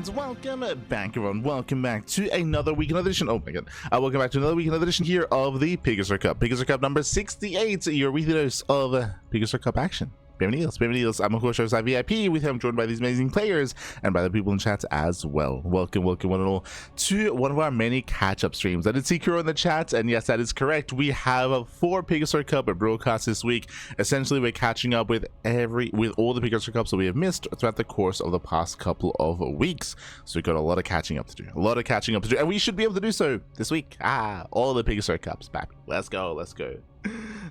and welcome back, everyone. Welcome back to another weekend edition. Oh my god. Welcome back to another weekend edition here of the PiGosaur Cup. PiGosaur Cup number 68, your weekly dose of PiGosaur Cup action. Bienvenidos. I'm of course VIP. With him, I'm joined by these amazing players and by the people in chat as well. Welcome one and all to one of our many catch-up streams. I did see Kuro in the chat, and yes, that is correct. We have 4 PiGosaur Cup broadcasts this week. Essentially, we're catching up with all the PiGosaur Cups that we have missed throughout the course of the past couple of weeks. So we've got a lot of catching up to do. And we should be able to do so this week. All the PiGosaur Cups back. Let's go.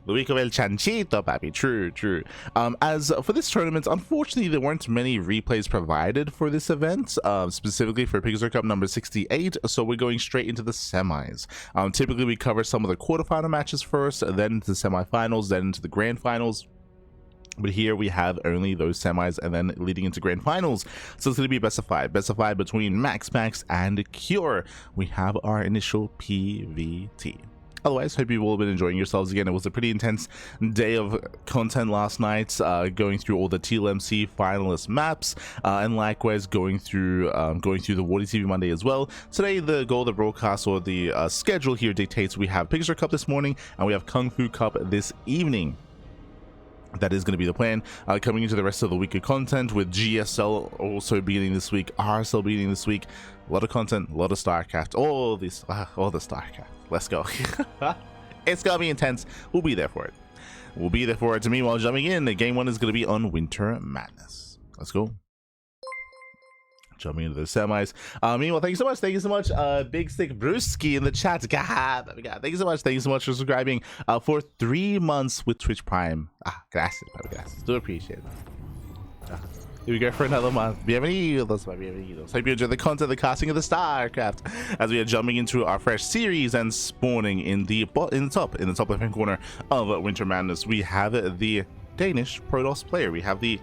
The week of El Chanchito, papi. True. As for this tournament, unfortunately, there weren't many replays provided for this event, specifically for PiGosaur Cup number 68, so we're going straight into the semis. Typically, we cover some of the quarterfinal matches first, then into the semifinals, then into the grand finals. But here we have only those semis and then leading into grand finals. So it's going to be best of five between MaxPax and Cure. We have our initial PvT. Otherwise, hope you've all been enjoying yourselves again. It was a pretty intense day of content last night, going through all the TLMC finalist maps, and likewise going through the Wardy TV Monday as well. Today, the goal of the broadcast or the schedule here dictates we have PiGosaur Cup this morning and we have Kung Fu Cup this evening. That is going to be the plan. Coming into the rest of the week of content with GSL also beginning this week, RSL beginning this week. A lot of content, a lot of StarCraft, all the StarCraft. Let's go. It's going to be intense. We'll be there for it. Meanwhile, jumping in, game 1 is going to be on Winter Madness. Let's go. Jumping into the semis. Meanwhile, thank you so much, Big Stick Brewski in the chat. God, thank you so much for subscribing for 3 months with Twitch Prime. Gracias. Do appreciate it. Here we go for another month. Bienvenidos. Hope you enjoy the content, the casting of the StarCraft, as we are jumping into our fresh series and spawning in the top left-hand corner of Winter Madness. We have the Danish Protoss player. We have the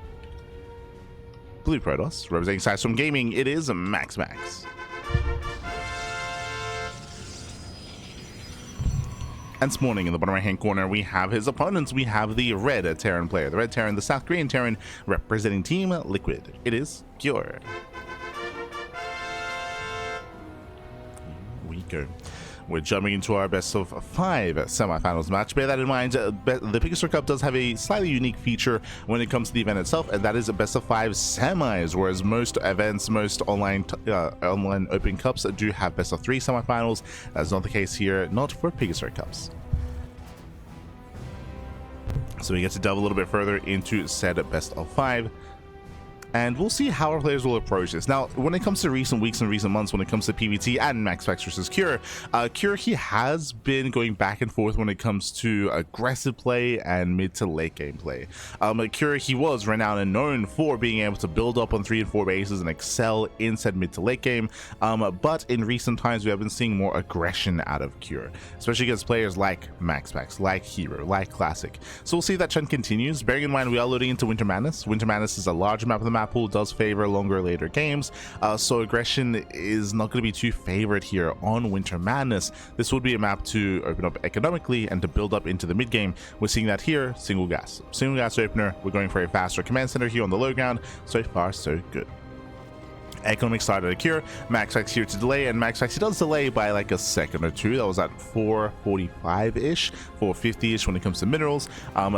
Blue Protoss representing Sidestorm Gaming. It is MaxPax. And spawning in the bottom right hand corner, we have his opponents. We have the Red Terran player, the Red Terran, the South Korean Terran, representing Team Liquid. It is Cure. Here we go. We're jumping into our best of 5 semifinals match. Bear that in mind, the PiGosaur Cup does have a slightly unique feature when it comes to the event itself, and that is a best of 5 semis, whereas most events, most online open cups do have best of 3 semifinals. That's not the case here, not for PiGosaur Cups. So we get to delve a little bit further into said best of 5. And we'll see how our players will approach this. Now, when it comes to recent weeks and recent months, when it comes to PvT and MaxPax versus Cure, he has been going back and forth when it comes to aggressive play and mid to late game play. Cure, he was renowned and known for being able to build up on 3 and 4 bases and excel in said mid to late game. But in recent times, we have been seeing more aggression out of Cure, especially against players like MaxPax, like Hero, like Classic. So we'll see if that trend continues. Bearing in mind, we are loading into Winter Madness. Winter Madness is a large map of the map pool, does favor longer later games, so aggression is not going to be too favored here on Winter Madness. This would be a map to open up economically and to build up into the mid game. We're seeing that here. Single gas opener. We're going for a faster command center here on the low ground. So far so good. Economic started a Cure. MaxPax here to delay, and MaxPax, he does delay by like a second or two. That was at 445-ish, 450-ish when it comes to minerals.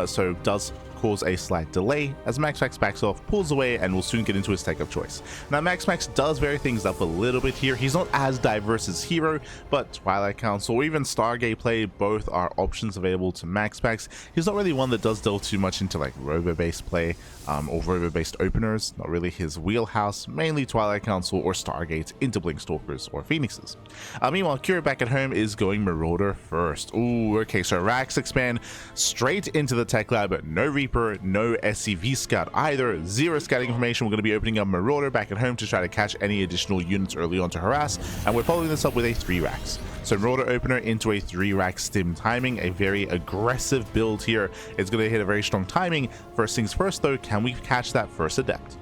So does cause a slight delay as MaxPax backs off, pulls away, and will soon get into his tech of choice. Now, MaxPax does vary things up a little bit here. He's not as diverse as Hero, but Twilight Council or even Stargate play, both are options available to MaxPax. He's not really one that does delve too much into like robo-based play or robo-based openers. Not really his wheelhouse, mainly Twilight Council or Stargate into Blink Stalkers or Phoenixes. Meanwhile, Cure back at home is going Marauder first. Ooh, okay, so Rax expand straight into the tech lab, but no Reaper, no SCV scout either. 0 scouting information. We're going to be opening up Marauder back at home to try to catch any additional units early on to harass, and we're following this up with a 3 racks. So Marauder opener into a 3 rack stim timing, a very aggressive build here. It's going to hit a very strong timing. First things first though, can we catch that first adept?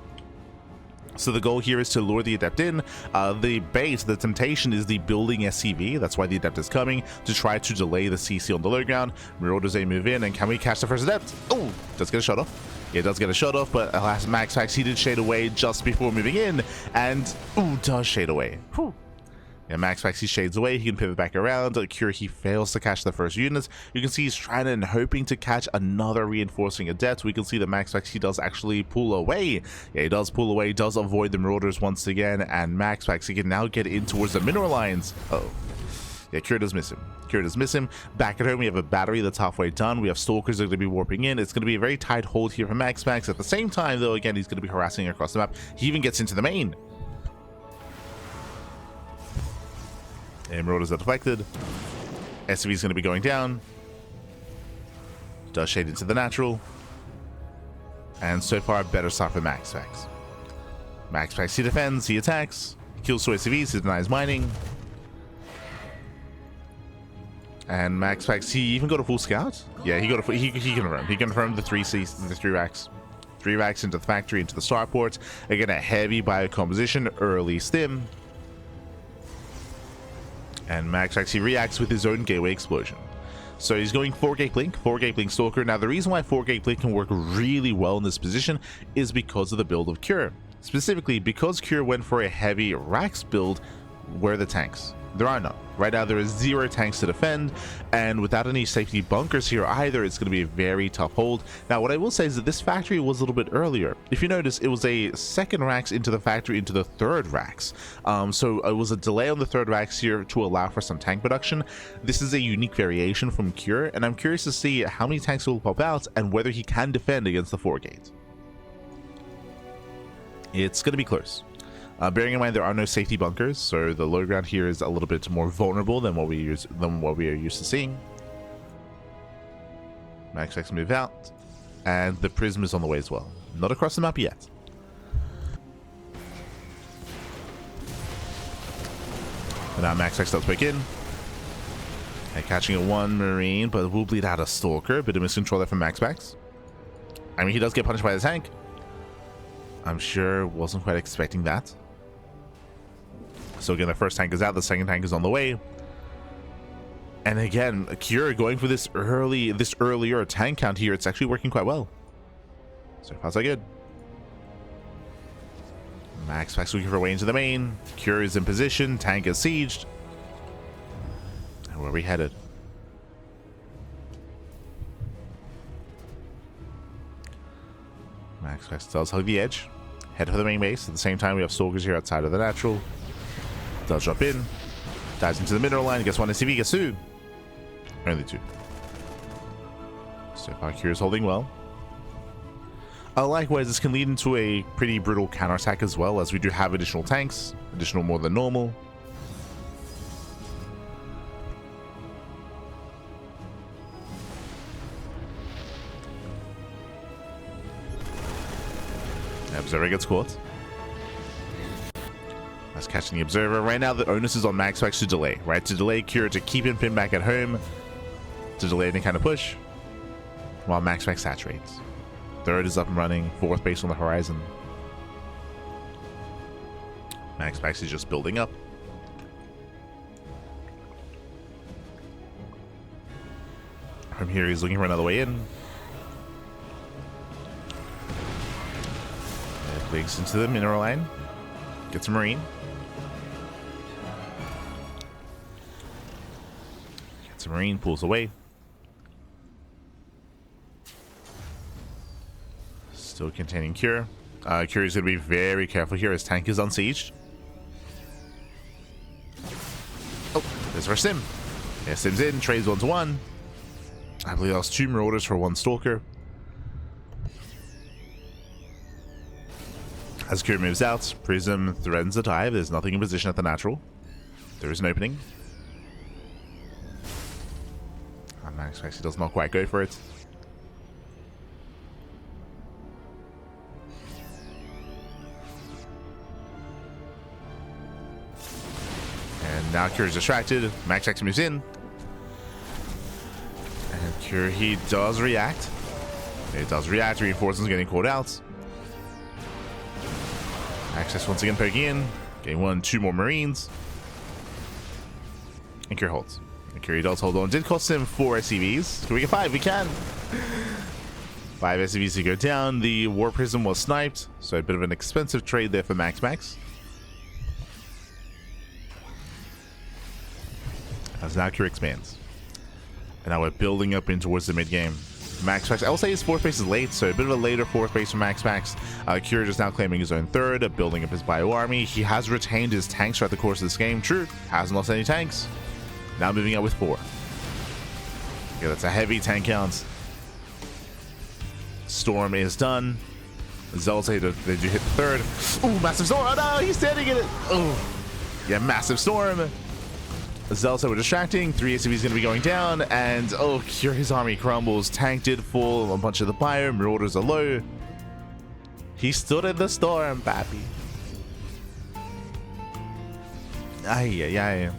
So the goal here is to lure the adept in. The bait, the temptation is the building SCV. That's why the adept is coming, to try to delay the CC on the low ground. Marauders, they move in, and can we catch the first adept? Oh, let's get a shot off. It does get a shot off, but alas, MaxPax, he did shade away just before moving in, and ooh, does shade away. Whew. Yeah, MaxPax, he shades away, he can pivot back around. Cure, he fails to catch the first unit. You can see he's trying and hoping to catch another reinforcing adept. We can see that MaxPax, he does actually pull away. Yeah, he does pull away, does avoid the Marauders once again, and MaxPax, he can now get in towards the mineral lines. Uh oh. Yeah, Cure does miss him. Cure does miss him. Back at home, we have a battery that's halfway done. We have Stalkers that are going to be warping in. It's going to be a very tight hold here for MaxPax. At the same time, though, again, he's going to be harassing across the map. He even gets into the main. And Marauders are deflected. SCV is going to be going down. Does shade into the natural. And so far, a better start for MaxPax. MaxPax, he defends, he attacks. Kills 2 SCVs, he denies mining. And MaxPax, he even got a full scout. Yeah, he confirmed. He confirmed the 3 racks. 3 racks into the factory, into the starport. Again, a heavy biocomposition, early stim. And MaxPax, he reacts with his own gateway explosion. So he's going 4-gate blink, 4-gate blink stalker. Now the reason why 4-gate blink can work really well in this position is because of the build of Cure. Specifically, because Cure went for a heavy racks build, where are the tanks? There are none. Right now, there is 0 tanks to defend, and without any safety bunkers here either, it's going to be a very tough hold. Now, what I will say is that this factory was a little bit earlier. If you notice, it was a 2nd racks into the factory into the 3rd racks. So it was a delay on the 3rd racks here to allow for some tank production. This is a unique variation from Cure, and I'm curious to see how many tanks will pop out and whether he can defend against the 4-gate. It's going to be close. Bearing in mind there are no safety bunkers, so the low ground here is a little bit more vulnerable than what we are used to seeing. MaxPax move out, and the Prism is on the way as well. Not across the map yet. And now MaxPax does break in. And catching a 1 Marine, but will bleed out a Stalker. Bit of miscontrol there from MaxPax. I mean, he does get punched by the tank. I'm sure wasn't quite expecting that. So again, the first tank is out, the second tank is on the way. And again, Cure going for this earlier tank count here. It's actually working quite well. So far so good. MaxPax looking for a way into the main. Cure is in position, tank is sieged. And where are we headed? MaxPax does hug the edge. Head for the main base. At the same time, we have Stalkers here outside of the natural. Does drop in. Dives into the mineral line. Gets 1 SCV. Gets 2. Only 2. So far, Cure is holding well. Likewise, this can lead into a pretty brutal counterattack as well, as we do have additional tanks. Additional more than normal. Observer gets caught. That's catching the Observer. Right now, the onus is on MaxPax to delay, right? To delay Cure, to keep him pinned back at home, to delay any kind of push, while MaxPax saturates. 3rd is up and running, 4th base on the horizon. MaxPax is just building up. From here, he's looking for another way in. Blinks into the mineral line. Gets a Marine. Gets a Marine, pulls away. Still containing Cure. Cure is going to be very careful here. His tank is unsieged. Oh, there's our Sim. Yeah, Sim's in, trades 1-to-1. I believe that was 2 Marauders for 1 Stalker. As Cure moves out, Prism threatens a dive. There's nothing in position at the natural. There is an opening. And MaxPax does not quite go for it. And now Cure is distracted. MaxPax moves in. And Cure, he does react. It does react. Reinforcements getting called out. Access once again poking in. Getting 2 more Marines. And Cure holds. And Cure does hold on. Did cost him 4 SCVs. Can we get 5? We can. 5 SCVs to go down. The War Prism was sniped, so a bit of an expensive trade there for MaxPax. As now Cure expands. And now we're building up in towards the mid-game. MaxPax, I will say his 4th base is late, so a bit of a later 4th base for MaxPax. Cure just now claiming his own 3rd, building up his bio army. He has retained his tanks throughout the course of this game. True, hasn't lost any tanks. Now moving out with 4. Yeah, that's a heavy tank count. Storm is done. Zealots, did you hit the 3rd? Ooh, massive storm. Oh no, he's standing in it. Oh, yeah, massive storm. Zealots were distracting. 3 SCVs going to be going down. And oh, Cure, his army crumbles. Tank did fall. A bunch of the bio. Marauders are low. He stood in the storm, pappy. Ay.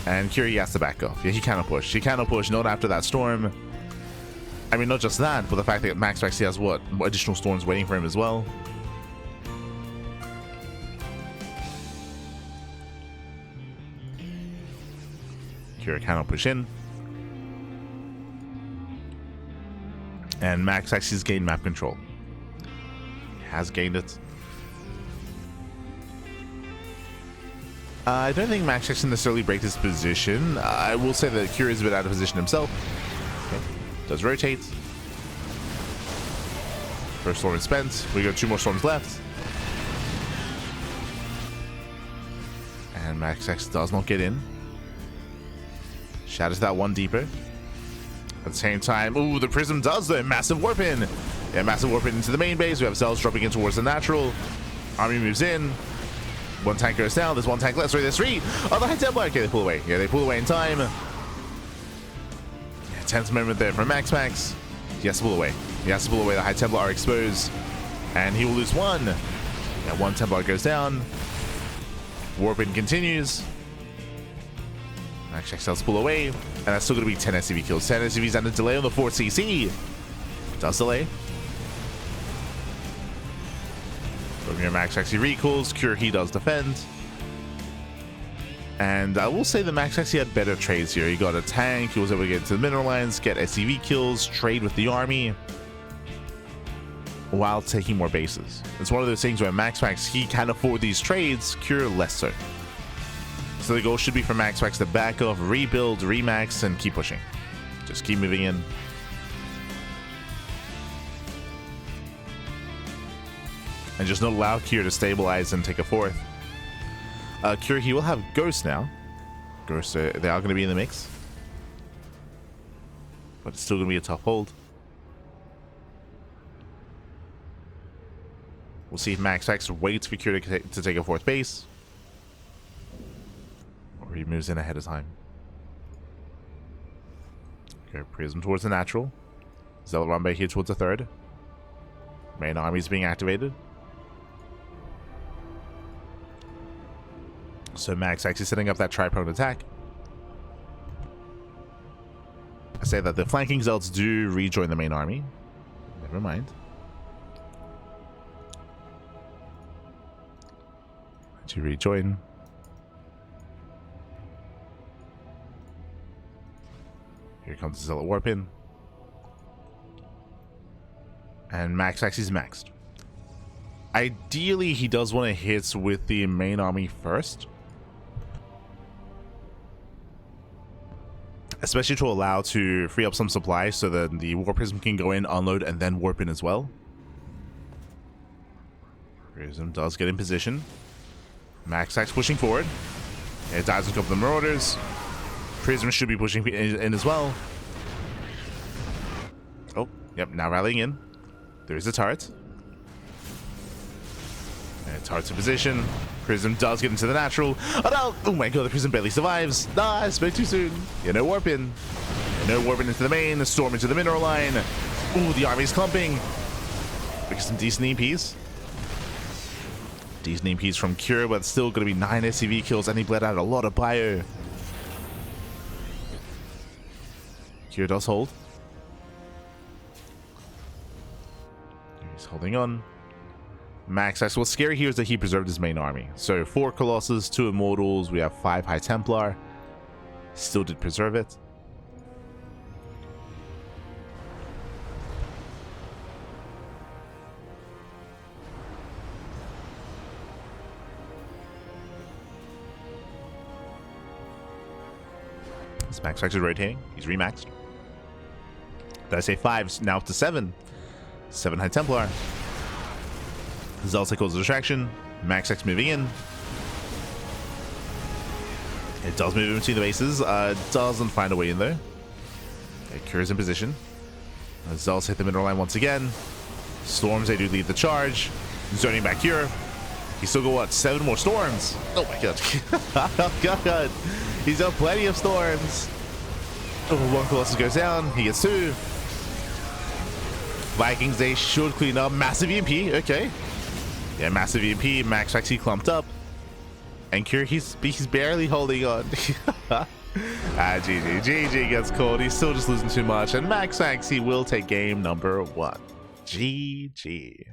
And Cure, he has to back off. Yeah, he cannot push. He cannot push. Not after that storm. I mean, not just that, but the fact that MaxPax has what additional storms waiting for him as well. Cure cannot push in. And MaxPax has gained map control. He has gained it. I don't think MaxPax can necessarily break this position. I will say that Cure is a bit out of position himself. Okay. Does rotate. First storm is spent. We got 2 more storms left. And MaxPax does not get in. Shatters that one deeper. At the same time, ooh, the Prism does the massive warp in. Yeah, massive warp in into the main base. We have cells dropping in towards the natural. Army moves in. 1 tank goes down. There's 1 tank left. Sorry, there's 3. Oh, the High Templar. Okay, they pull away. Yeah, they pull away in time. Tense moment there from MaxPax. He has to pull away. He has to pull away. The High Templar are exposed. And he will lose 1. Yeah, 1 Templar goes down. Warping continues. MaxPax does pull away. And that's still going to be 10 SCV kills. 10 SCVs and a delay on the 4 CC. Does delay. From here, MaxPax he recalls. Cure, he does defend. And I will say the MaxPax, he had better trades here. He got a tank, he was able to get into the mineral lines, get SCV kills, trade with the army, while taking more bases. It's one of those things where MaxPax, he can afford these trades, Cure less so. So the goal should be for MaxPax to back off, rebuild, remax, and keep pushing. Just keep moving in. And just not allow Cure to stabilize and take a 4th. Cure, he will have Ghost now. Ghost, they are going to be in the mix. But it's still going to be a tough hold. We'll see if MaxPax waits for Cure to take a 4th base. Or he moves in ahead of time. Okay, Prism towards the natural. Zealot Rambe here towards the 3rd. Main army is being activated. So MaxPax is setting up that tri-pronged attack. I say that the flanking zealots do rejoin the main army. Never mind. To rejoin. Here comes the zealot warp in. And MaxPax is maxed. Ideally, he does want to hit with the main army first. Especially to allow to free up some supply so that the War Prism can go in, unload, and then warp in as well. Prism does get in position. MaxPax pushing forward. It dies a couple of the Marauders. Prism should be pushing in as well. Oh, yep, now rallying in. There's the turret. And turret's in position. Prism does get into the natural. Oh no! Oh my god, the Prism barely survives. Nah, I spoke too soon. Yeah, no warp in. Yeah, no warp in into the main. The storm into the mineral line. Ooh, the army's clumping. We get some decent EPs. Decent EPs from Cure, but still going to be 9 SCV kills, and he bled out a lot of bio. Cure does hold. He's holding on. MaxPax. What's scary here is that he preserved his main army. So 4 Colossus, 2 Immortals, we have 5 High Templar. Still did preserve it. His MaxPax is rotating. He's remaxed. Did I say 5? Now up to 7. 7 High Templar. Zealous causes a distraction. MaxPax moving in. It does move in between the bases. Doesn't find a way in though. Okay, Cura's in position. Zealous hit the middle line once again. Storms, they do lead the charge. Zoning back here. He's still got what? 7 more storms. Oh my god. Oh god. He's got plenty of storms. Oh, 1 Colossus goes down. He gets 2. Vikings, they should clean up. Massive EMP. Okay. Yeah, massive EMP. MaxPax, he clumped up. And Cure, he's barely holding on. GG. GG gets called. He's still just losing too much. And MaxPax, he will take game number 1. GG.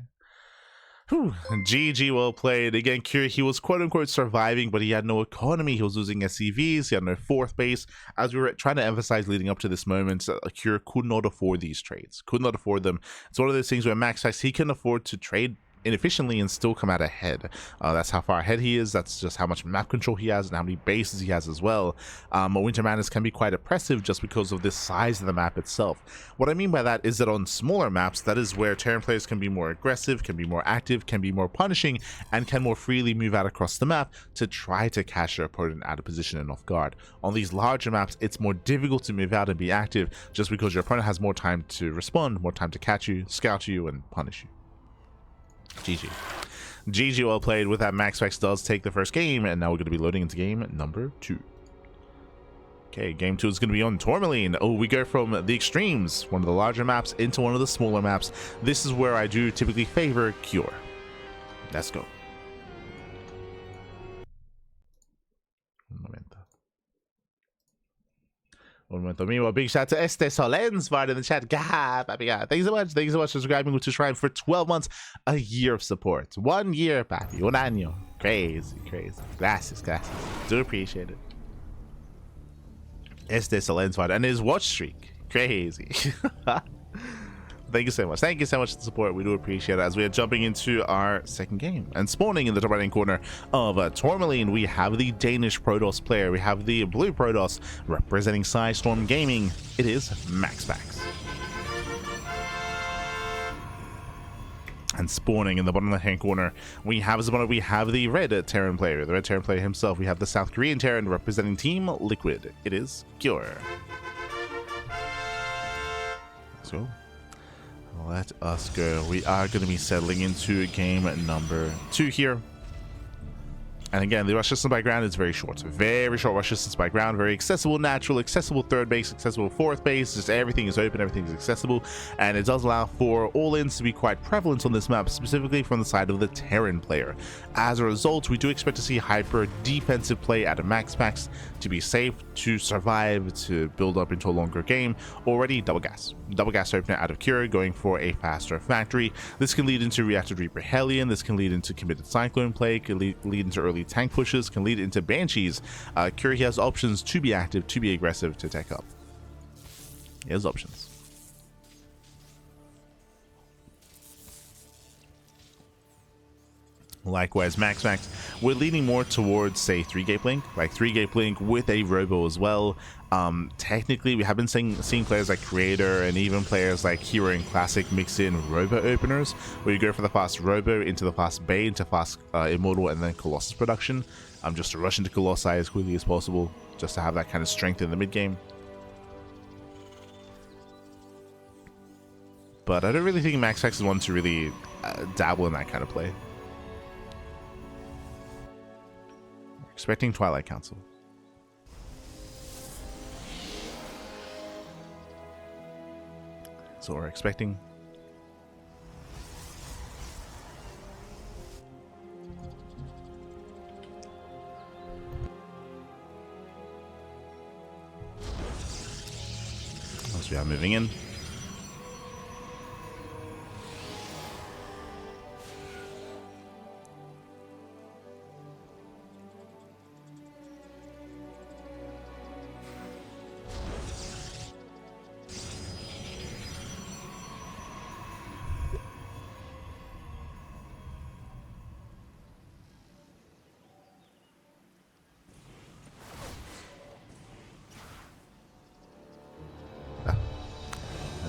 Whew. GG, well played. Again, Cure, he was quote-unquote surviving, but he had no economy. He was losing SCVs. He had no 4th base. As we were trying to emphasize leading up to this moment, Cure could not afford these trades. Could not afford them. It's one of those things where MaxPax, he can afford to trade inefficiently and still come out ahead. That's how far ahead he is. That's just how much map control he has and how many bases he has as well. Winter Madness can be quite oppressive just because of the size of the map itself. What I mean by that is that on smaller maps, that is where Terran players can be more aggressive, can be more active, can be more punishing, and can more freely move out across the map to try to catch their opponent out of position and off guard. On these larger maps, it's more difficult to move out and be active just because your opponent has more time to respond, more time to catch you, scout you, and punish you. GG. GG, well played. With that, MaxPax does take the first game, and now we're going to be loading into game number 2. Okay, game 2 is going to be on Tourmaline. Oh, we go from the extremes, one of the larger maps, into one of the smaller maps. This is where I do typically favor Cure. Let's go. Un momento. Meanwhile, big shout out to Solens right in the chat. God, papi, God. Thank you so much. Thank you so much for subscribing to Shrine for 12 months. A year of support. 1 year, papi. Un año. Crazy, crazy. Gracias, gracias. Do appreciate it. Solens right. And his watch streak. Crazy. Thank you so much. Thank you so much for the support. We do appreciate it. As we are jumping into our second game and spawning in the top right hand corner of Tourmaline, we have the Danish Protoss player. We have the blue Protoss representing Storm Gaming. It is MaxPax. And spawning in the bottom left hand corner, we have the red Terran player, the red Terran player himself. We have the South Korean Terran representing Team Liquid. It is Cure. Let's go. Let us go. We are going to be settling into game number 2 here. And again, the rush distance by ground is very short. Very short rush distance by ground. Very accessible, natural, accessible 3rd base, accessible 4th base. Just everything is open, everything is accessible. And it does allow for all-ins to be quite prevalent on this map, specifically from the side of the Terran player. As a result, we do expect to see hyper defensive play out of MaxPax to be safe, to survive, to build up into a longer game. Already double gas. Double gas opener out of Cure, going for a faster factory. This can lead into Reactive Reaper Hellion. This can lead into committed Cyclone play, can lead into early tank pushes, can lead into Banshees. Cure, he has options to be active, to be aggressive, to tech up. He has options. Likewise, MaxPax, we're leaning more towards, say, 3-gate blink, like 3-gate blink with a robo as well. Technically, we have been seeing players like Creator and even players like Hero and Classic mix in robo openers, where you go for the fast robo into the fast Bay, into fast Immortal, and then Colossus production, just to rush into Colossi as quickly as possible, just to have that kind of strength in the mid game. But I don't really think MaxPax is one to really dabble in that kind of play. Expecting Twilight Council. So we're expecting. As we are moving in.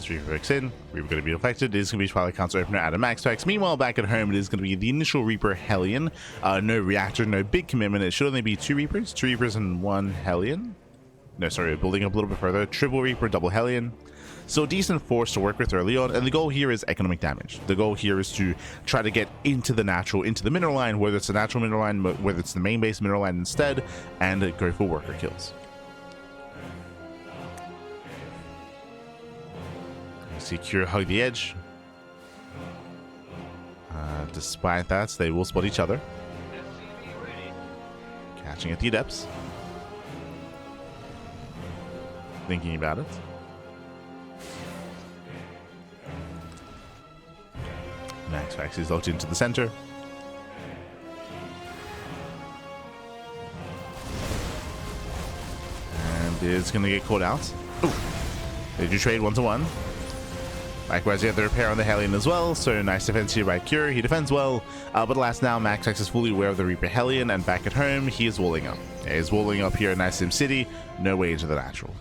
As Reaper picks in, Reaper going to be affected. It is going to be Twilight Council Opener out of MaxPax. Meanwhile, back at home, it is going to be the initial Reaper Hellion. No reactor, no big commitment. It should only be 2 Reapers and 1 Hellion. No, sorry, building up a little bit further. Triple Reaper, double Hellion. So decent force to work with early on, and the goal here is economic damage. The goal here is to try to get into the natural, into the mineral line, whether it's the natural mineral line, whether it's the main base mineral line instead, and go for worker kills. You see Cure hug the edge. Despite that, they will spot each other. Catching at the depths. Thinking about it. MaxPax is locked into the center. And it's going to get caught out. Ooh. They do trade 1-to-1. Likewise, you have the repair on the Hellion as well, so nice defense here by Cure. He defends well, but alas, now MaxPax is fully aware of the Reaper Hellion, and back at home, he is walling up. Yeah, he's walling up here in Nice Sim City, no way into the natural.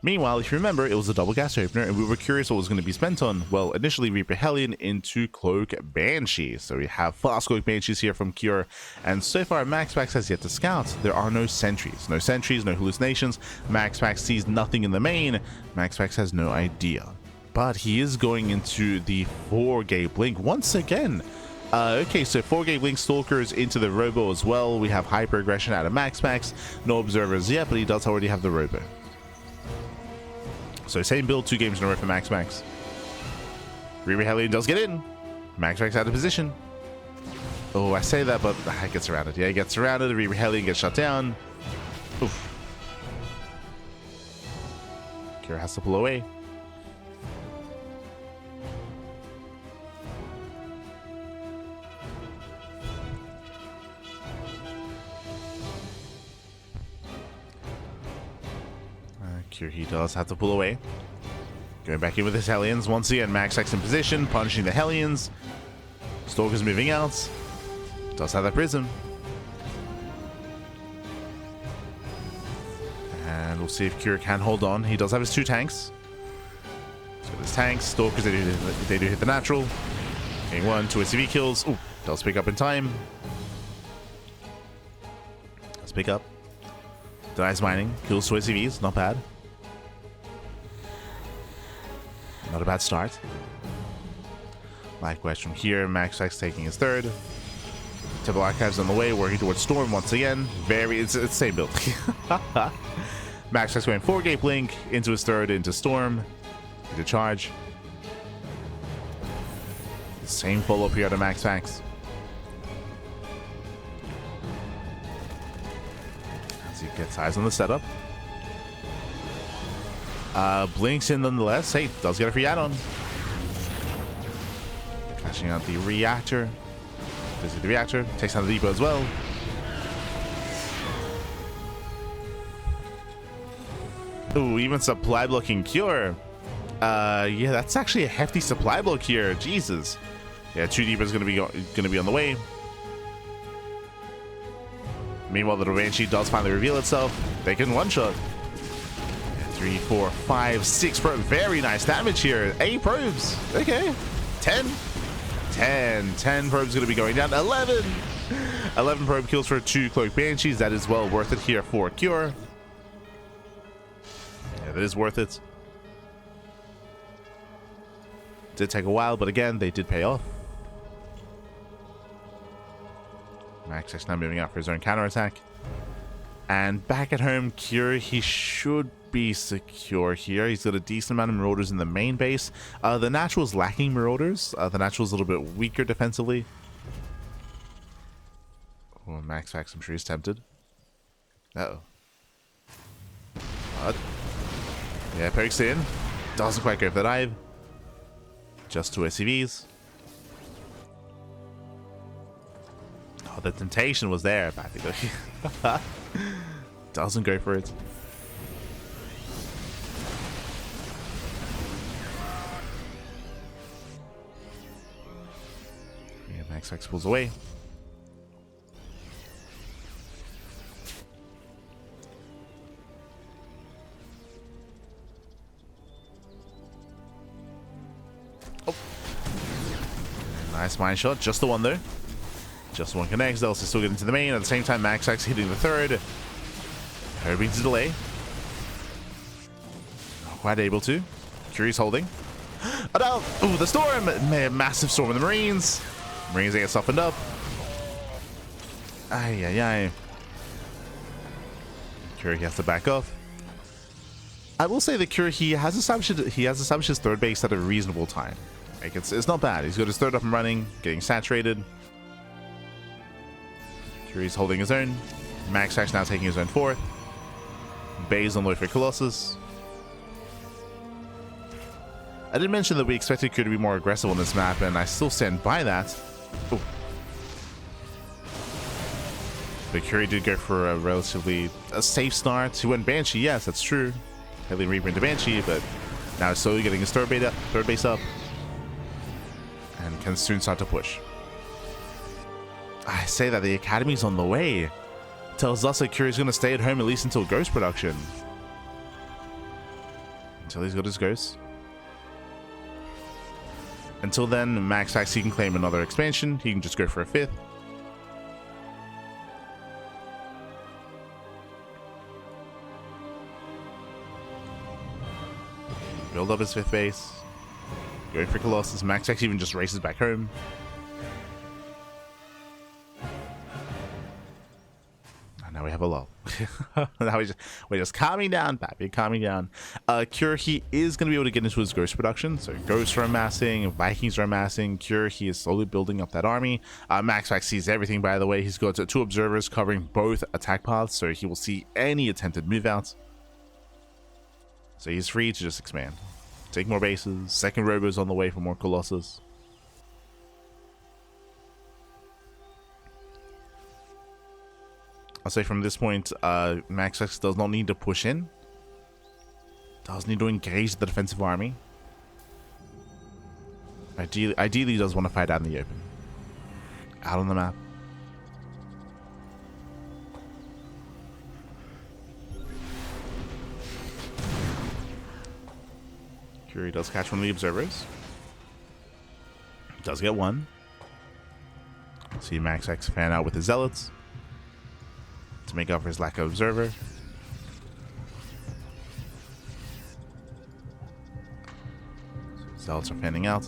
Meanwhile, if you remember, it was a double gas opener, and we were curious what was going to be spent on. Well, initially Reaper Hellion into Cloak Banshee. So we have fast Cloak Banshees here from Cure, and so far MaxPax has yet to scout. There are no sentries. No sentries, no hallucinations. MaxPax sees nothing in the main. MaxPax has no idea. But he is going into the 4-gate blink once again. Okay, so 4-gate blink stalkers into the robo as well. We have hyper aggression out of MaxPax. No observers yet, but he does already have the robo. So same build, 2 games in a row for MaxPax. Reaper Hellion does get in. MaxPax out of position. Oh, I say that, but it gets surrounded. Yeah, he gets surrounded. The Reaper Hellion gets shut down. Oof. Kira has to pull away. He does have to pull away. Going back in with his Hellions. Once again, MaxPax in position, punishing the Hellions. Stalker's moving out. Does have that Prism. And we'll see if Cure can hold on. He does have his 2 tanks. So his tanks, Stalkers, they do hit the natural. Getting 1, 2 SCV kills. Ooh, does pick up in time. Does pick up. Denies mining. Kills 2 SCVs. Not bad. Not a bad start. Likewise from here, MaxPax taking his 3rd. Temple Archives on the way, working towards Storm once again. It's the same build. MaxPax going 4-gate blink into his 3rd, into Storm, into charge. Same follow-up here to MaxPax. As he gets eyes on the setup. Blinks in nonetheless. Hey, does get a free add-on. Catching out the reactor. Visit the reactor. Takes out the depot as well. Ooh, even supply blocking Cure. Yeah, that's actually a hefty supply block here. Jesus. Yeah, 2 depots gonna be on the way. Meanwhile, the Banshee does finally reveal itself. They can one-shot. 3, 4, 5, 6 probes. Very nice damage here. 8 probes. Okay. 10 probes going to be going down. 11 probe kills for 2 Cloak Banshees. That is well worth it here for Cure. Yeah, that is worth it. Did take a while, but again, they did pay off. MaxPax now moving out for his own counterattack. And back at home, Cure, he should be secure here. He's got a decent amount of Marauders in the main base. The Natural's lacking Marauders. The Natural's a little bit weaker defensively. Oh, MaxPax, I'm sure he's tempted. Uh-oh. But, yeah, pokes in. Doesn't quite go for the dive. Just 2 SCVs. Oh, the temptation was there, practically. Doesn't go for it. Yeah, MaxPax pulls away. Nice mine shot. Just the one, though. Just one connects. They'll still get into the main. At the same time, MaxPax hitting the third. Hoping to delay. Not quite able to. Curie's holding. Oh, no. Ooh, the storm. Massive storm in the Marines. Marines get softened up. Ay, ay, ay. Curie has to back off. I will say that Curie, he has established his third base at a reasonable time. Like it's not bad. He's got his third up and running, getting saturated. Curie's holding his own. MaxPax now taking his own fourth. Bay's on the way for Colossus. I did mention that we expected Curie to be more aggressive on this map, and I still stand by that. Ooh. But Curie did go for a relatively safe start. He went Banshee, yes, that's true. Heavily Reaper into Banshee, but now he's slowly getting his third base up. And can soon start to push. I say that the Academy's on the way. Tells us that Curie's going to stay at home at least until Ghost production. Until he's got his Ghost. Until then, MaxPax, he can claim another expansion. He can just go for a fifth. Build up his fifth base. Going for Colossus. MaxPax even just races back home. And now we have a lull. Now we're just calming down, Pappy. Calming down. Cure, he is going to be able to get into his Ghost production. So Ghosts are amassing. Vikings are amassing. Cure, he is slowly building up that army. MaxPax sees everything, by the way. He's got two observers covering both attack paths. So he will see any attempted move out. So he's free to just expand. Take more bases. Second Robo's on the way for more Colossus. I'll say from this point, MaxPax does not need to push in. Does need to engage the defensive army. Ideally he does want to fight out in the open. Out on the map. Curie does catch one of the observers. Does get one. See MaxPax fan out with his zealots to make up for his lack of observer. Zealots are fanning out.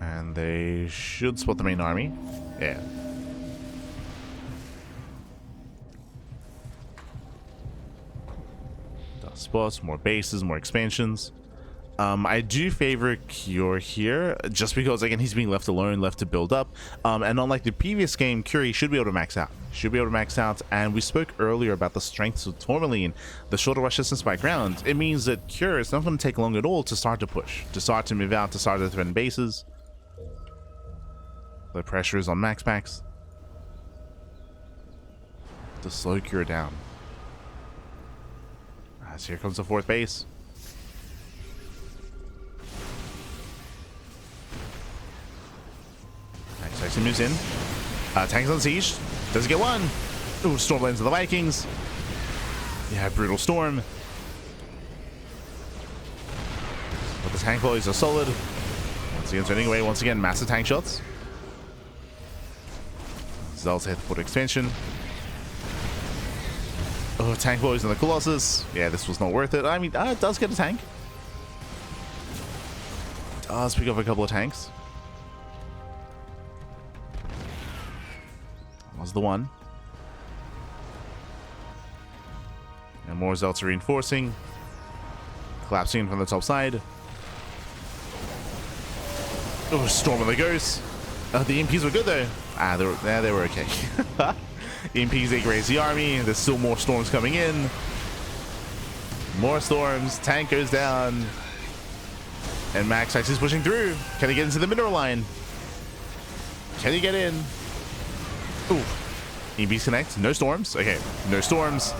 And they should spot the main army. Yeah. Spots, more bases, more expansions. I do favor Cure here, just because, again, he's being left alone, left to build up. And unlike the previous game, Curie should be able to max out. And we spoke earlier about the strengths of Tourmaline, the shorter rush distance by ground. It means that Cure is not going to take long at all to start to push, to start to move out, to start to defend bases. The pressure is on MaxPax to slow Cure down. As here comes the fourth base. MaxPax moves in. Tanks on siege. Doesn't get one. Ooh, storm lands of the Vikings. Yeah, brutal storm. But the tank volleys are solid. Once again, turning away. Once again, massive tank shots. Zealots hit the foot expansion. Oh, tank volleys on the Colossus. Yeah, this was not worth it. I mean, it does get a tank. Does pick up a couple of tanks. Was the one. And more zealots are reinforcing. Collapsing from the top side. Oh, storm of the ghosts. The EMPs were good though. They were okay. EMPs, they graze the army. There's still more storms coming in. More storms. Tank goes down. And MaxPax is pushing through. Can he get into the mineral line? Can he get in? Ooh. EMPs connect. No storms. Okay. No storms.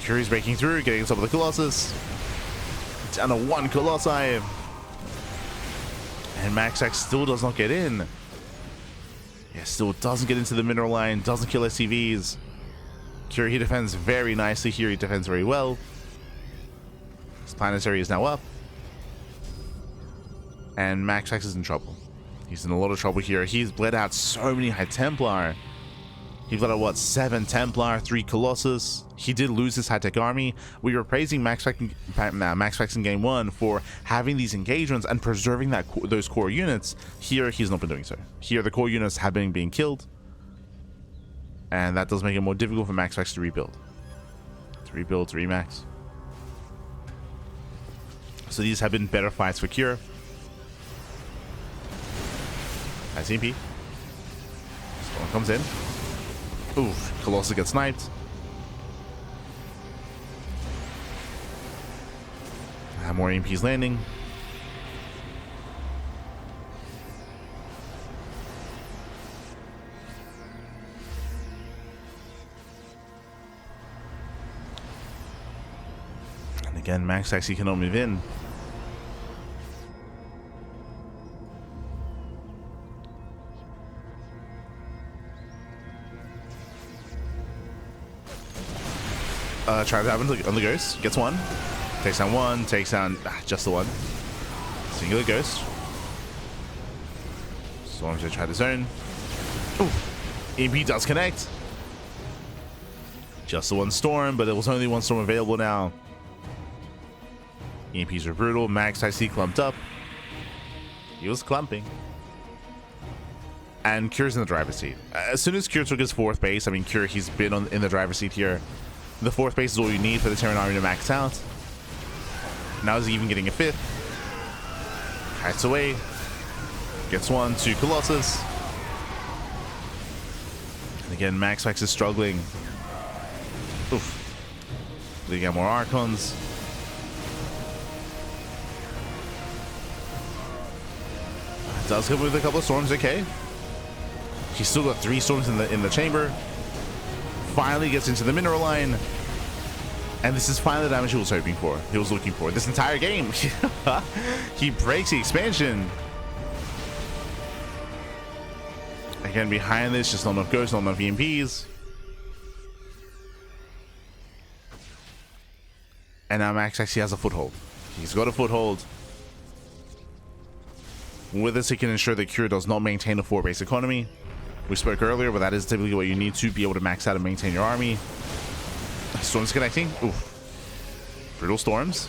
Curie's breaking through. Getting on top of the Colossus. Down to one Colossi. And MaxPax still does not get in. Yeah, still doesn't get into the mineral line, doesn't kill SCVs. Curie, he defends very nicely here, he defends very well. His planetary is now up. And MaxPax is in trouble. He's in a lot of trouble here. He's bled out so many High Templar. He bled out, what, 7 Templar, 3 Colossus. He did lose his high-tech army. We were praising MaxPax in Game 1 for having these engagements and preserving those core units. Here, he's not been doing so. Here, the core units have been being killed. And that does make it more difficult for MaxPax to rebuild. To remax. So these have been better fights for Cure. Nice EMP. Storm comes in. Oof, Colossus gets sniped. More EMPs landing. And again, MaxPax, he cannot move in. Tries to have on the ghost. Gets one. Takes down one. Takes down just the one. Singular ghost. Storms to try to zone. Ooh. EMP does connect. Just the one storm, but there was only one storm available now. EMPs are brutal. MaxPax, he clumped up. He was clumping. And Cure's in the driver's seat. As soon as Cure took his 4th base, I mean, Cure, he's been in the driver's seat here. The 4th base is all you need for the Terran army to max out. Now he's even getting a 5th. Kites away. Gets 1, 2 Colossus. And again, MaxPax is struggling. Oof. They get more Archons. Does hit with a couple of storms, okay. He's still got 3 storms in the chamber. Finally gets into the mineral line. And this is finally the damage he was hoping for. He was looking for this entire game. He breaks the expansion. Again, behind this, just not enough ghosts, not enough EMPs. And now Max actually has a foothold. He's got a foothold. With this, he can ensure that Cure does not maintain a 4-base economy. We spoke earlier, but that is typically what you need to be able to max out and maintain your army. Storms connecting. Oof. Brutal storms.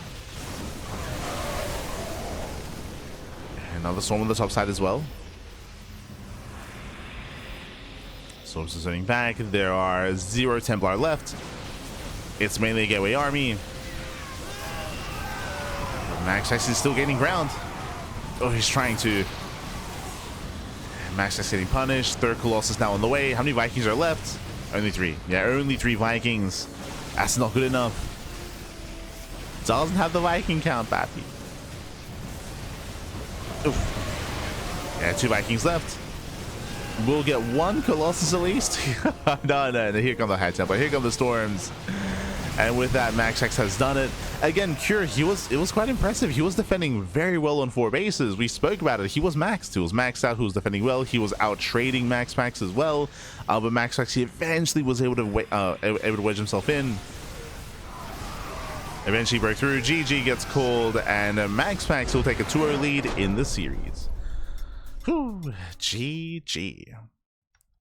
Another storm on the top side as well. Storms are zoning back. There are 0 Templar left. It's mainly a gateway army. MaxPax is still gaining ground. Oh, he's trying to. MaxPax getting punished. 3rd Colossus now on the way. How many Vikings are left? Only 3. Yeah, only 3 Vikings. That's not good enough. Doesn't have the Viking count, Bappy. Oof. Yeah, 2 Vikings left. We'll get 1 Colossus at least. No. Here come the High Templar. Here come the storms. And with that, MaxPax has done it. Again, Cure, it was quite impressive. He was defending very well on 4 bases. We spoke about it. He was maxed. He was maxed out. He was defending well. He was out trading MaxPax as well. But MaxPax, he eventually was able to wedge himself in. Eventually broke through. GG gets called, and MaxPax will take a 2-0 lead in the series. Whew, GG.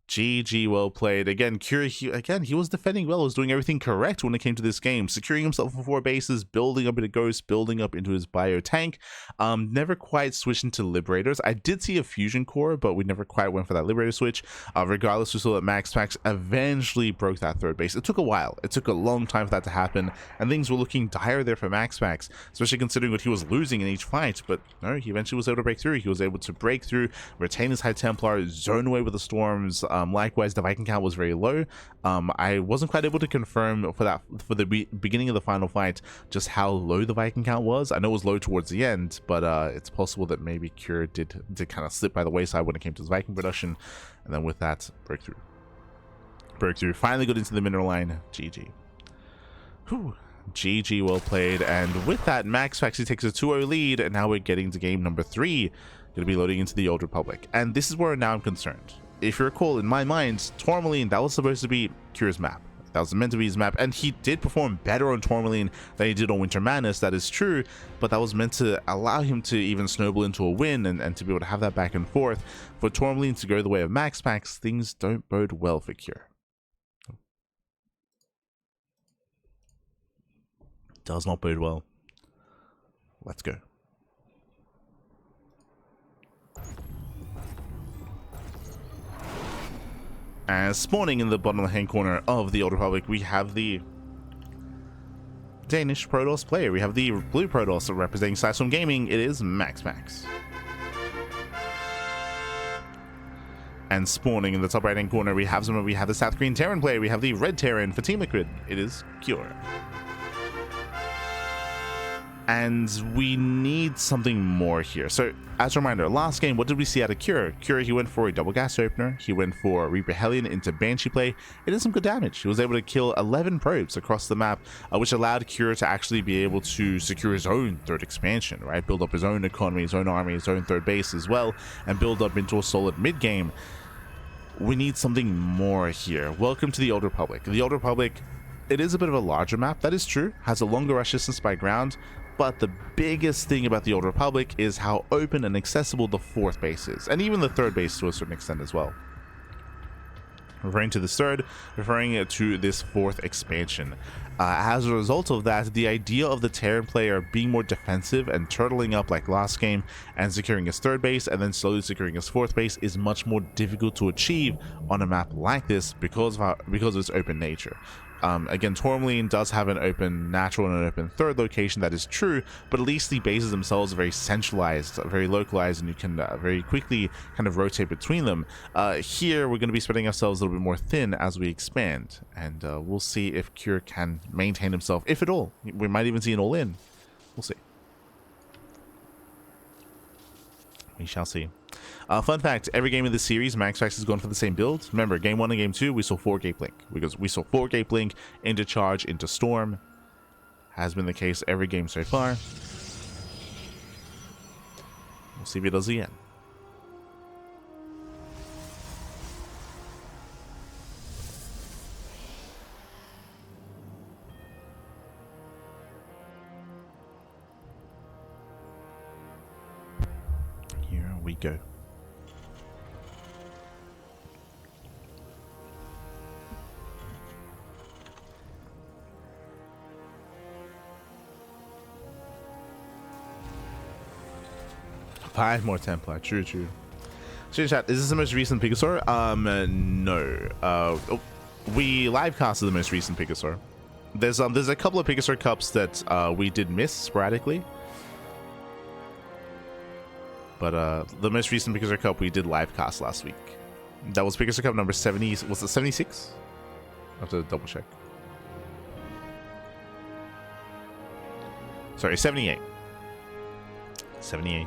GG, well played. Again, Cure, he was defending well, was doing everything correct when it came to this game, securing himself for 4 bases, building up into Ghost, building up into his bio tank. Never quite switched into Liberators. I did see a Fusion Core, but we never quite went for that Liberator switch. Regardless, we saw that MaxPax eventually broke that 3rd base. It took a while. It took a long time for that to happen, and things were looking dire there for MaxPax, especially considering what he was losing in each fight. But no, he eventually was able to break through. He was able to break through, retain his High Templar, zone away with the storms. Likewise, the Viking count was very low. I wasn't quite able to confirm for the beginning of the final fight just how low the Viking count was. I know it was low towards the end, but it's possible that maybe Cure did kind of slip by the wayside when it came to his Viking production. And then with that, breakthrough finally got into the mineral line. GG. Whew. GG, well played. And with that, MaxPax takes a 2-0 lead, and now we're getting to game number 3. Going to be loading into the Old Republic, and this is where now I'm concerned. If you recall, in my mind, Tourmaline, that was supposed to be Cure's map. That was meant to be his map, and he did perform better on Tourmaline than he did on Winter Madness, that is true, but that was meant to allow him to even snowball into a win and to be able to have that back and forth. For Tourmaline to go the way of MaxPax, things don't bode well for Cure. Does not bode well. Let's go. And spawning in the bottom left-hand corner of the Old Republic, we have the Danish Protoss player. We have the blue Protoss representing Sidestorm Gaming. It is MaxPax. And spawning in the top right-hand corner, we have the South Korean Terran player. We have the red Terran for Team Liquid. It is Cure. And we need something more here. So, as a reminder, last game, what did we see out of Cure? Cure, he went for a double gas opener. He went for Reaper Hellion into Banshee play. It did some good damage. He was able to kill 11 probes across the map, which allowed Cure to actually be able to secure his own third expansion, right? Build up his own economy, his own army, his own third base as well, and build up into a solid mid-game. We need something more here. Welcome to the Old Republic. The Old Republic, it is a bit of a larger map, that is true. Has a longer rush distance by ground. But the biggest thing about the Old Republic is how open and accessible the fourth base is, and even the third base to a certain extent as well. Referring to this third, referring to this fourth expansion. As a result of that, the idea of the Terran player being more defensive and turtling up like last game and securing his third base and then slowly securing his fourth base is much more difficult to achieve on a map like this because of its open nature. Again, Tourmaline does have an open natural and an open third location, that is true, but at least the bases themselves are very centralized, very localized, and you can very quickly kind of rotate between them. Here, we're going to be spreading ourselves a little bit more thin as we expand, and we'll see if Cure can maintain himself, if at all. We might even see an all-in. We'll see. We shall see. Fun fact, every game of this series, MaxPax has gone for the same build. Remember, game 1 and game 2, we saw 4 Gape Blink. Because we saw 4 Gape Blink into Charge, into Storm. Has been the case every game so far. We'll see if he does again. Here we go. Five more Templar, true. So chat, is this the most recent PiGosaur? No. We live casted the most recent PiGosaur. There's a couple of PiGosaur Cups that we did miss sporadically. But the most recent PiGosaur Cup we did live cast last week. That was PiGosaur Cup number 70, was it 76? I have to double check. Sorry, 78. 78.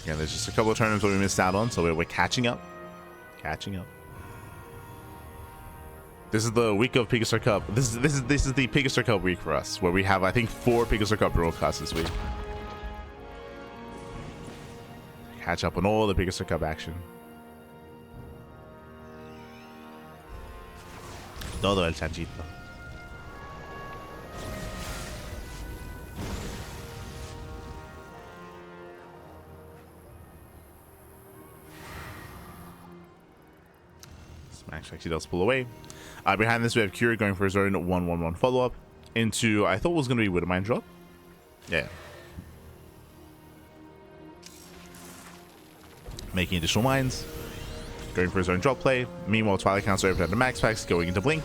Yeah, there's just a couple of tournaments that we missed out on, so we're catching up. This is the week of PiGosaur Cup. This is the PiGosaur Cup week for us, where we have, I think, 4 PiGosaur Cup broadcasts this week. Catch up on all the PiGosaur Cup action. Todo el chanchito. Actually does pull away. Behind this we have Cure going for his own 1-1-1 follow-up into, I thought it was going to be Widowmine drop. Yeah. Making additional mines. Going for his own drop play. Meanwhile, Twilight Council open under MaxPax, going into Blink.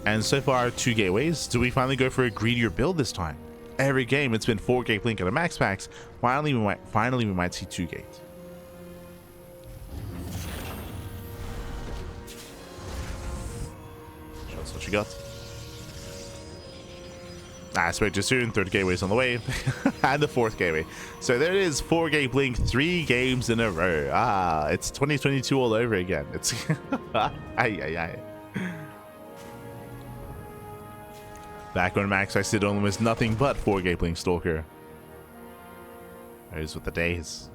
And so far, 2 gateways. Do we finally go for a greedier build this time? Every game, it's been 4 gate Blink under MaxPax. Finally, we might see 2 gates. What you got? I spoke too soon. 3rd gateway's on the way. And the 4th gateway. So there it is, 4 gate Blink, 3 games in a row. It's 2022 all over again. It's ay. Back when MaxPax did almost nothing but 4 gate Blink Stalker. Those with the days.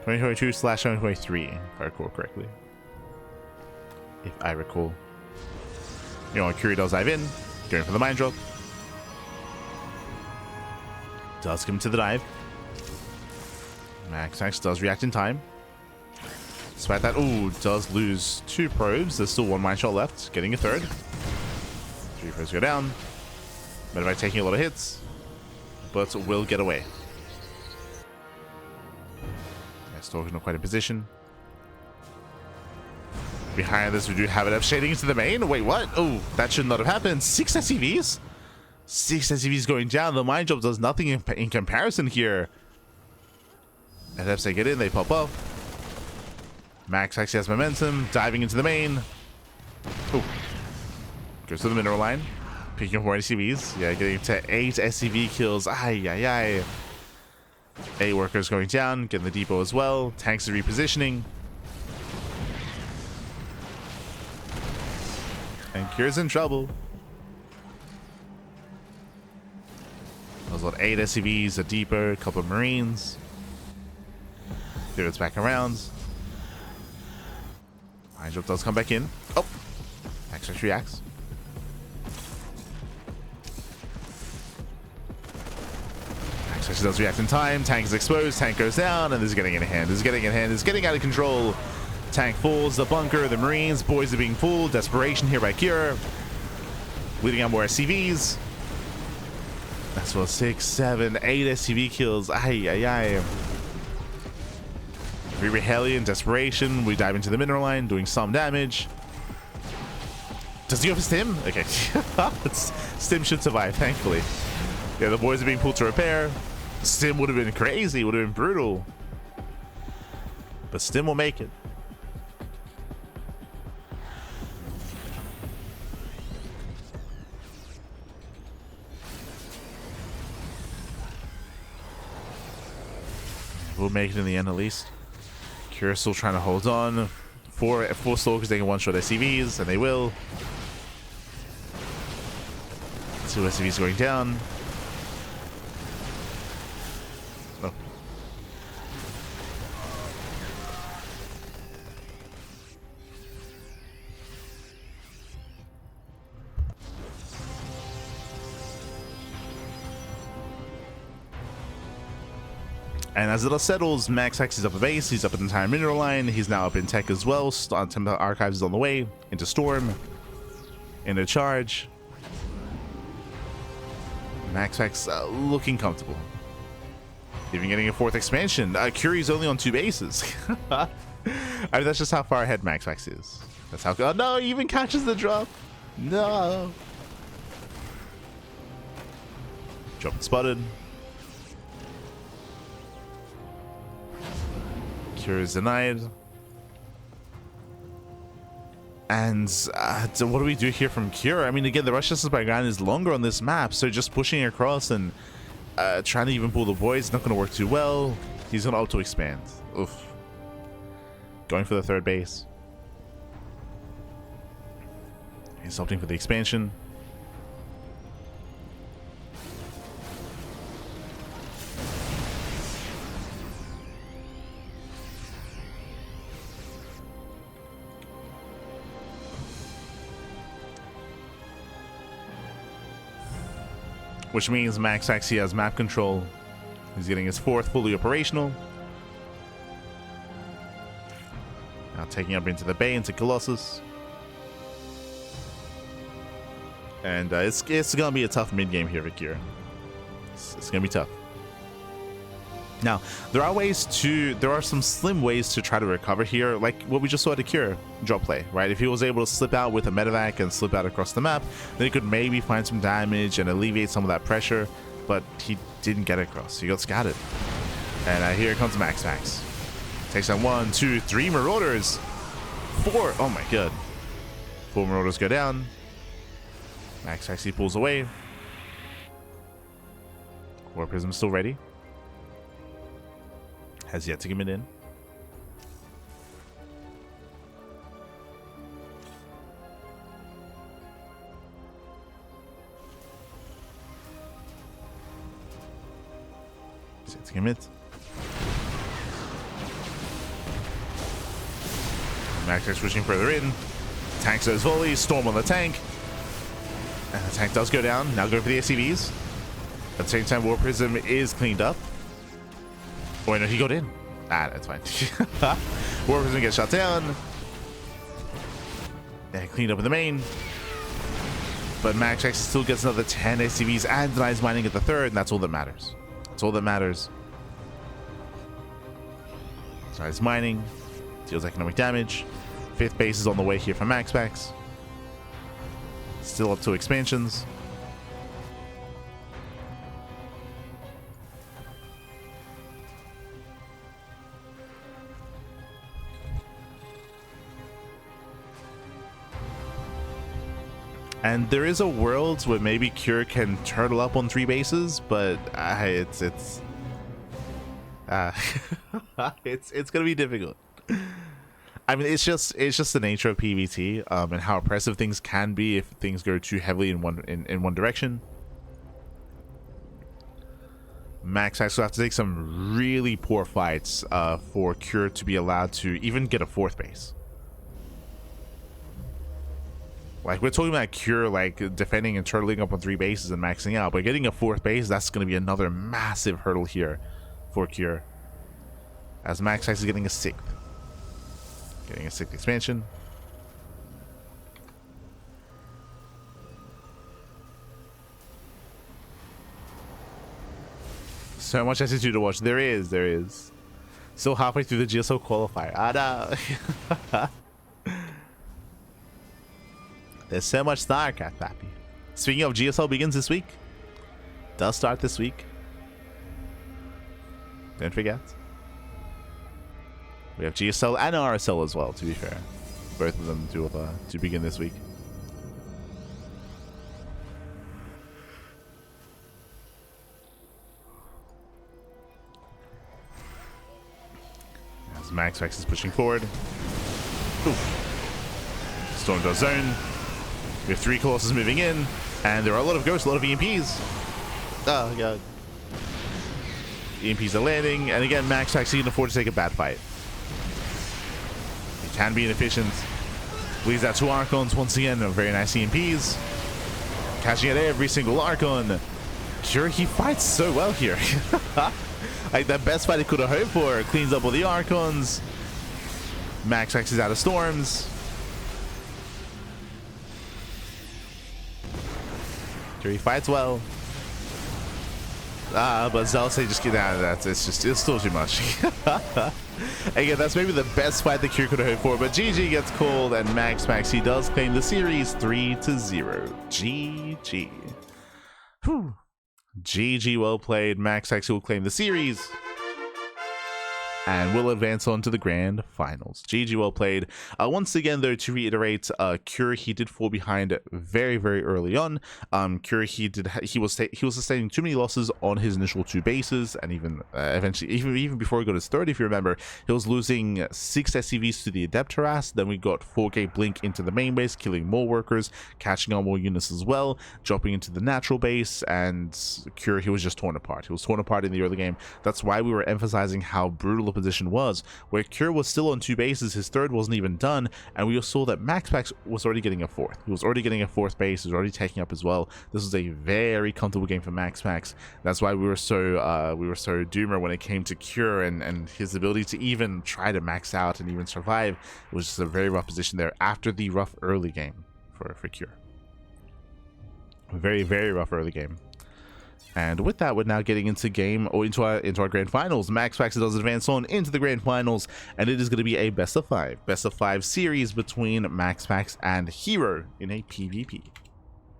/2023, if I recall correctly. If I recall. You know, Curie does dive in, going for the mine drop. Does come to the dive. MaxPax does react in time. Despite that, ooh, does lose 2 probes. There's still 1 mine shot left, getting a 3rd. 3 probes go down. Medevac taking a lot of hits, but will get away. Stalker's not quite in position. Behind this, we do have it up shading into the main. Wait, what? Oh, that should not have happened. 6 SCVs? 6 SCVs going down. The mine job does nothing in comparison here. And if they get in, they pop up. Max actually has momentum, diving into the main. Oh, goes to the mineral line. Picking up more SCVs. Yeah, getting to 8 SCV kills. Ay, ay, ay. 8 workers going down, getting the depot as well. Tanks are repositioning. And Cure's in trouble. There's about 8 SCVs, a depot, a couple of Marines. It's back around. Mine drop does come back in. Oh! MaxPax reacts. MaxPax does react in time. Tank is exposed. Tank goes down, and this is getting in hand. This is getting in hand. This is getting out of control. Tank falls. The bunker, the Marines, boys are being fooled. Desperation here by Cure. Leading out more SCVs. That's well 6, 7, 8 SCV kills. Ay, ay, ay. Hellion, desperation. We dive into the mineral line, doing some damage. Does he go for Stim? Okay. Stim should survive, thankfully. Yeah, the boys are being pulled to repair. Stim would have been crazy, would have been brutal. But Stim will make it. We'll make it in the end at least. Cure's still trying to hold on. Four Stalkers taking one-shot SCVs, and they will. 2 SCVs going down. Oh. And as it all settles, MaxPax is up a base, he's up an entire mineral line, he's now up in tech as well. Temple Archives is on the way, into Storm, into Charge. MaxPax looking comfortable. Even getting a 4th expansion. Curie's only on 2 bases. I mean, that's just how far ahead MaxPax is. That's how... Oh no, he even catches the drop. No. Drop spotted. Cure is denied. And so what do we do here from Cure? I mean, again, the rush distance by ground is longer on this map, so just pushing across and trying to even pull the boys is not going to work too well. He's going to auto expand. Oof. Going for the 3rd base. He's opting for the expansion. Which means MaxPax, he has map control. He's getting his 4th fully operational. Now taking up into the bay, into Colossus. And it's going to be a tough mid-game here for Kira. It's going to be tough. Now, there are some slim ways to try to recover here, like what we just saw at Akira drop play, right? If he was able to slip out with a medevac and slip out across the map, then he could maybe find some damage and alleviate some of that pressure, but he didn't get across. He got scattered. And here comes MaxPax. Takes down 1, 2, 3 Marauders. 4. Oh my god. 4 Marauders go down. MaxPax, he pulls away. War Prism still ready. Has yet to commit in. Set to commit. MaxPax pushing further in. Tanks those volleys. Storm on the tank. And the tank does go down. Now go for the SCVs. At the same time, War Prism is cleaned up. Oh, wait, no, he got in. Ah, that's fine. War Prism gets shot down. Yeah, cleaned up in the main. But MaxPax still gets another 10 SCVs and denies mining at the third, and that's all that matters. That's all that matters. Denies mining. Deals economic damage. 5th base is on the way here for MaxPax. Still up to expansions. And there is a world where maybe Cure can turtle up on 3 bases, but it's gonna be difficult. I mean, it's just the nature of PvT, and how oppressive things can be if things go too heavily in one direction. MaxPax will have to take some really poor fights for Cure to be allowed to even get a 4th base. Like, we're talking about Cure, like, defending and turtling up on 3 bases and maxing out, but getting a 4th base, that's going to be another massive hurdle here for Cure. As MaxPax is getting a 6th. Getting a 6th expansion. So much SC2 to watch. There is. Still halfway through the GSO qualifier. Ah, no. There's so much StarCraft, Pappy. Speaking of, GSL begins this week. Does start this week. Don't forget. We have GSL and RSL as well, to be fair. Both of them to begin this week. As MaxPax is pushing forward. Oof. Storm does zone. We have 3 Colossus moving in, and there are a lot of ghosts, a lot of EMPs. Oh, God. EMPs are landing, and again, MaxPax can afford to take a bad fight. It can be inefficient. Bleeds out 2 Archons, once again, very nice EMPs. Catching at every single Archon. Sure, he fights so well here. Like, the best fight he could have hoped for. Cleans up all the Archons. MaxPax is out of storms. He fights well. But Zelsa just get out of that. It's still too much. Again, that's maybe the best fight the Cure could have hoped for, but GG gets called, and MaxPax, he does claim the series 3-0. GG. Whew. GG, well played. MaxPax will claim the series and will advance on to the grand finals. GG, well played. Once again, though, to reiterate, Cure, he did fall behind very, very early on. Cure, he was sustaining too many losses on his initial 2 bases, and even eventually, even before he got his 3rd, if you remember, he was losing 6 SCVs to the Adept Harass. Then we got 4K Blink into the main base, killing more workers, catching on more units as well, dropping into the natural base, and Cure, he was just torn apart. He was torn apart in the early game. That's why we were emphasizing how brutal position was, where Cure was still on 2 bases, his 3rd wasn't even done, and we saw that MaxPax was already getting a 4th. He was already getting a 4th base, he was already taking up as well. This was a very comfortable game for MaxPax. That's why we were so doomer when it came to Cure and his ability to even try to max out and even survive. It was just a very rough position there after the rough early game for Cure. Very, very rough early game. And with that, we're now getting into into our grand finals. MaxPax does advance on into the grand finals, and it is going to be a best of 5 series between MaxPax and Hero in a PvP.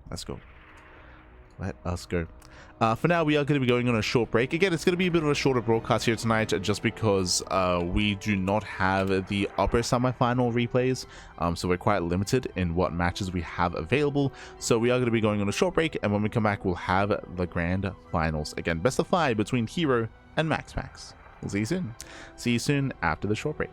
Let's go. Let us go. For now, we are going to be going on a short break. Again, it's going to be a bit of a shorter broadcast here tonight, just because we do not have the upper semi-final replays, so we're quite limited in what matches we have available. So we are going to be going on a short break, and when we come back, we'll have the grand finals. Again, best of 5 between Hero and MaxPax. We'll see you soon. See you soon after the short break.